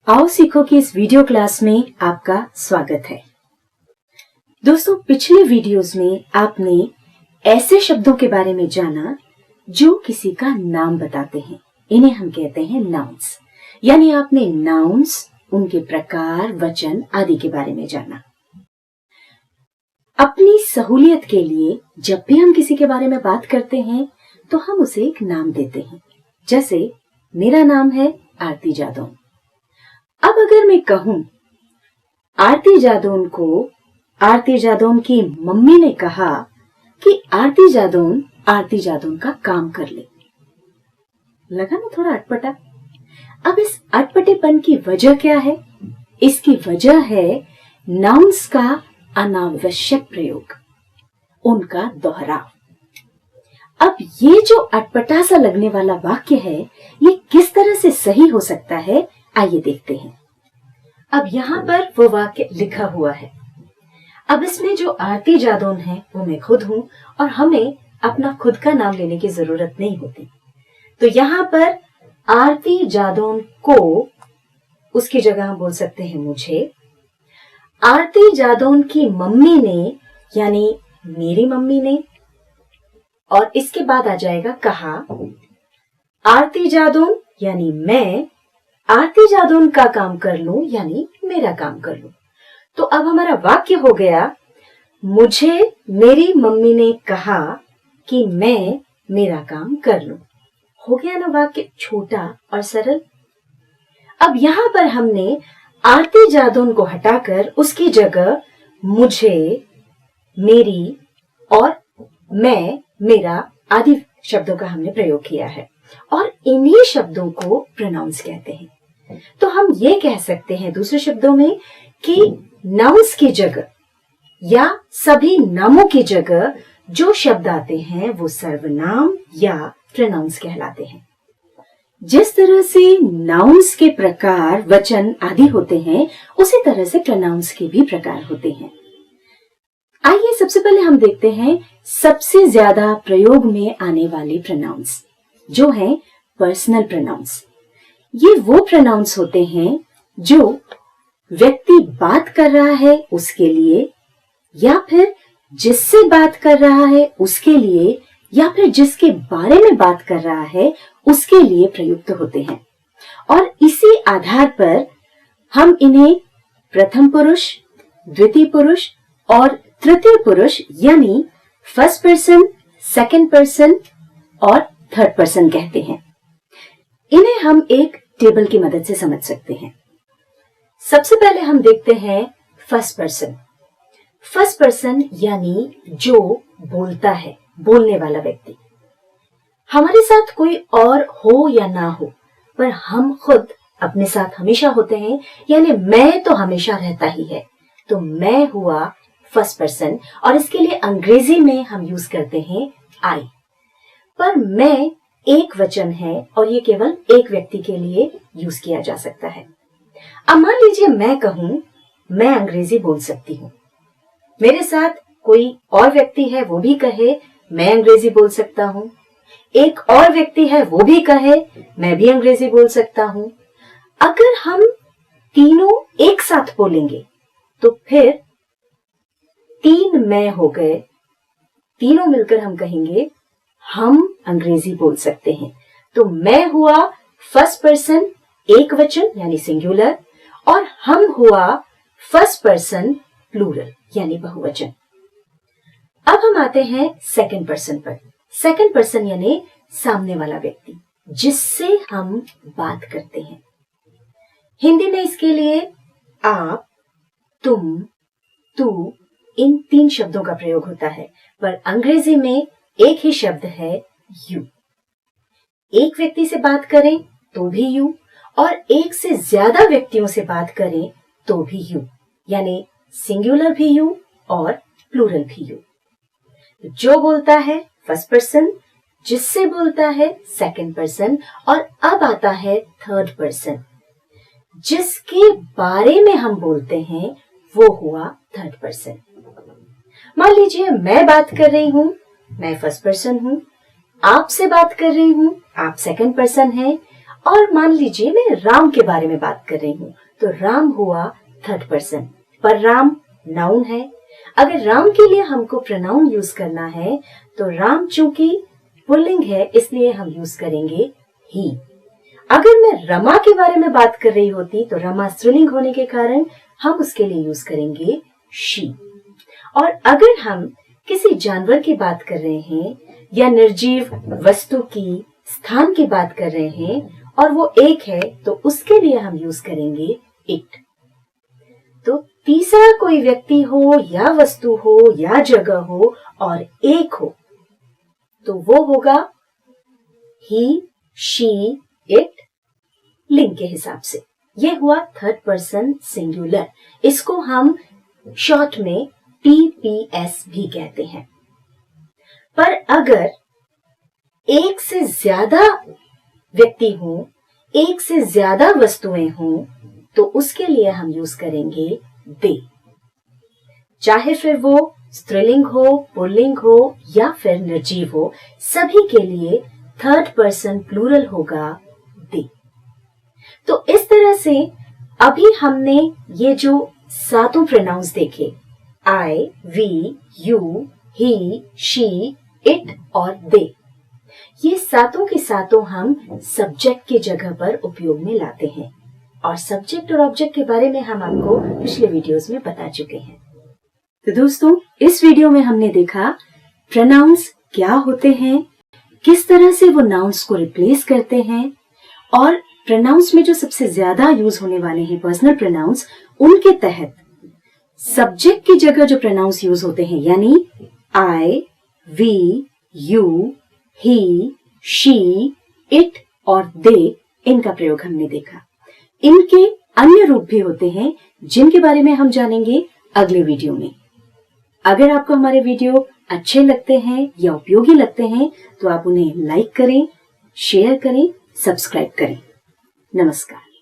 आओ सीखो की इस वीडियो क्लास में आपका स्वागत है। दोस्तों, पिछले वीडियोस में आपने ऐसे शब्दों के बारे में जाना जो किसी का नाम बताते हैं। इन्हें हम कहते हैं नाउन्स। यानी आपने नाउन्स, उनके प्रकार, वचन आदि के बारे में जाना। अपनी सहूलियत के लिए जब भी हम किसी के बारे में बात करते हैं तो हम उसे एक नाम देते हैं। जैसे मेरा नाम है आरती जादौन। अब अगर मैं कहूं आरती जादौन की मम्मी ने कहा कि आरती जादौन का काम कर ले। लगा ना थोड़ा अटपटा। अब इस अटपटेपन की वजह क्या है? इसकी वजह है नाउन्स का अनावश्यक प्रयोग, उनका दोहराव। अब ये जो अटपटा सा लगने वाला वाक्य है, ये किस तरह से सही हो सकता है, आइए देखते हैं। अब यहाँ पर वो वाक्य लिखा हुआ है। अब इसमें जो आरती जादौन है वो मैं खुद हूं और हमें अपना खुद का नाम लेने की जरूरत नहीं होती। तो यहाँ पर आरती जादौन को, उसकी जगह हम बोल सकते हैं मुझे। आरती जादौन की मम्मी ने, यानी मेरी मम्मी ने, और इसके बाद आ जाएगा कहा। आरती जादौन यानी मैं आरती जादौन का काम कर लूं, यानी मेरा काम कर लूं। तो अब हमारा वाक्य हो गया, मुझे मेरी मम्मी ने कहा कि मैं मेरा काम कर लूं। हो गया ना वाक्य छोटा और सरल। अब यहां पर हमने आरती जादौन को हटाकर उसकी जगह मुझे, मेरी और मैं, मेरा आदि शब्दों का हमने प्रयोग किया है और इन्हीं शब्दों को प्रोनाउंस कहते हैं। तो हम ये कह सकते हैं दूसरे शब्दों में कि नाउन्स की जगह या सभी नामों की जगह जो शब्द आते हैं वो सर्वनाम या प्रोनाउंस कहलाते हैं। जिस तरह से नाउन्स के प्रकार, वचन आदि होते हैं, उसी तरह से प्रोनाउंस के भी प्रकार होते हैं। आइए सबसे पहले हम देखते हैं सबसे ज्यादा प्रयोग में आने वाले प्रोनाउंस, जो हैं पर्सनल प्रोनाउंस। ये वो प्रोनाउंस होते हैं जो व्यक्ति बात कर रहा है उसके लिए, या फिर जिससे बात कर रहा है उसके लिए, या फिर जिसके बारे में बात कर रहा है उसके लिए प्रयुक्त होते हैं। और इसी आधार पर हम इन्हें प्रथम पुरुष, द्वितीय पुरुष और तृतीय पुरुष, यानी फर्स्ट पर्सन, सेकंड पर्सन और थर्ड पर्सन कहते हैं। इन्हें हम एक टेबल की मदद से समझ सकते हैं। सबसे पहले हम देखते हैं फर्स्ट पर्सन। फर्स्ट पर्सन यानी जो बोलता है, बोलने वाला व्यक्ति। हमारे साथ कोई और हो या ना हो, पर हम खुद अपने साथ हमेशा होते हैं, यानी मैं तो हमेशा रहता ही है। तो मैं हुआ फर्स्ट पर्सन और इसके लिए अंग्रेजी में हम यूज करते हैं आई। पर मैं एक वचन है और ये केवल एक व्यक्ति के लिए यूज किया जा सकता है। अब मान लीजिए मैं कहूं मैं अंग्रेजी बोल सकती हूँ, मेरे साथ कोई और व्यक्ति है वो भी कहे मैं अंग्रेजी बोल सकता हूँ, एक और व्यक्ति है वो भी कहे मैं भी अंग्रेजी बोल सकता हूँ। अगर हम तीनों एक साथ बोलेंगे तो फिर तीन मैं हो गए, तीनों मिलकर हम कहेंगे हम अंग्रेजी बोल सकते हैं। तो मैं हुआ फर्स्ट पर्सन एक वचन यानी सिंगुलर, और हम हुआ फर्स्ट पर्सन प्लूरल यानी बहुवचन। अब हम आते हैं सेकंड पर्सन पर। सेकंड पर्सन यानी सामने वाला व्यक्ति जिससे हम बात करते हैं। हिंदी में इसके लिए आप, तुम, तू, इन तीन शब्दों का प्रयोग होता है, पर अंग्रेजी में एक ही शब्द है यू। एक व्यक्ति से बात करें तो भी यू, और एक से ज्यादा व्यक्तियों से बात करें तो भी यू, यानी सिंगुलर भी यू और प्लूरल भी यू। जो बोलता है फर्स्ट पर्सन, जिससे बोलता है सेकंड पर्सन, और अब आता है थर्ड पर्सन। जिसके बारे में हम बोलते हैं वो हुआ थर्ड पर्सन। मान लीजिए मैं बात कर रही हूं, मैं फर्स्ट पर्सन हूं, आपसे बात कर रही हूं, आप सेकंड पर्सन हैं, और मान लीजिए मैं राम के बारे में बात कर रही हूं, तो राम हुआ थर्ड पर्सन, पर राम नाउन है। अगर राम के लिए हमको प्रोनाउन यूज करना है तो राम चूंकि पुल्लिंग है इसलिए हम यूज करेंगे ही। अगर मैं रमा के बारे में बात कर रही होती तो रमा स्त्रीलिंग होने के कारण हम उसके लिए यूज करेंगे शी। और अगर हम किसी जानवर की बात कर रहे हैं या निर्जीव वस्तु की, स्थान की बात कर रहे हैं और वो एक है तो उसके लिए हम यूज करेंगे इट। तो तीसरा कोई व्यक्ति हो या वस्तु हो या जगह हो और एक हो तो वो होगा ही, शी, इट, लिंग के हिसाब से। ये हुआ थर्ड पर्सन सिंगुलर। इसको हम शॉर्ट में TPS भी कहते हैं। पर अगर एक से ज्यादा व्यक्ति हो, एक से ज्यादा वस्तुएं हों तो उसके लिए हम यूज करेंगे दे। चाहे फिर वो स्त्रीलिंग हो, पुल्लिंग हो या फिर निर्जीव हो, सभी के लिए थर्ड पर्सन प्लूरल होगा दे। तो इस तरह से अभी हमने ये जो 7 प्रोनाउंस देखे, I, we, you, he, she, it और they, ये 7 के 7 हम सब्जेक्ट की जगह पर उपयोग में लाते हैं। और सब्जेक्ट और ऑब्जेक्ट के बारे में हम आपको पिछले वीडियोस में बता चुके हैं। तो दोस्तों, इस वीडियो में हमने देखा प्रोनाउंस क्या होते हैं, किस तरह से वो नाउन्स को रिप्लेस करते हैं, और प्रोनाउंस में जो सबसे ज्यादा यूज होने वाले हैं पर्सनल प्रोनाउंस, उनके तहत सब्जेक्ट की जगह जो प्रोनाउंस यूज होते हैं यानी I, we, you, he, she, it और they, इनका प्रयोग हमने देखा। इनके अन्य रूप भी होते हैं जिनके बारे में हम जानेंगे अगले वीडियो में। अगर आपको हमारे वीडियो अच्छे लगते हैं या उपयोगी लगते हैं तो आप उन्हें लाइक करें, शेयर करें, सब्सक्राइब करें। नमस्कार।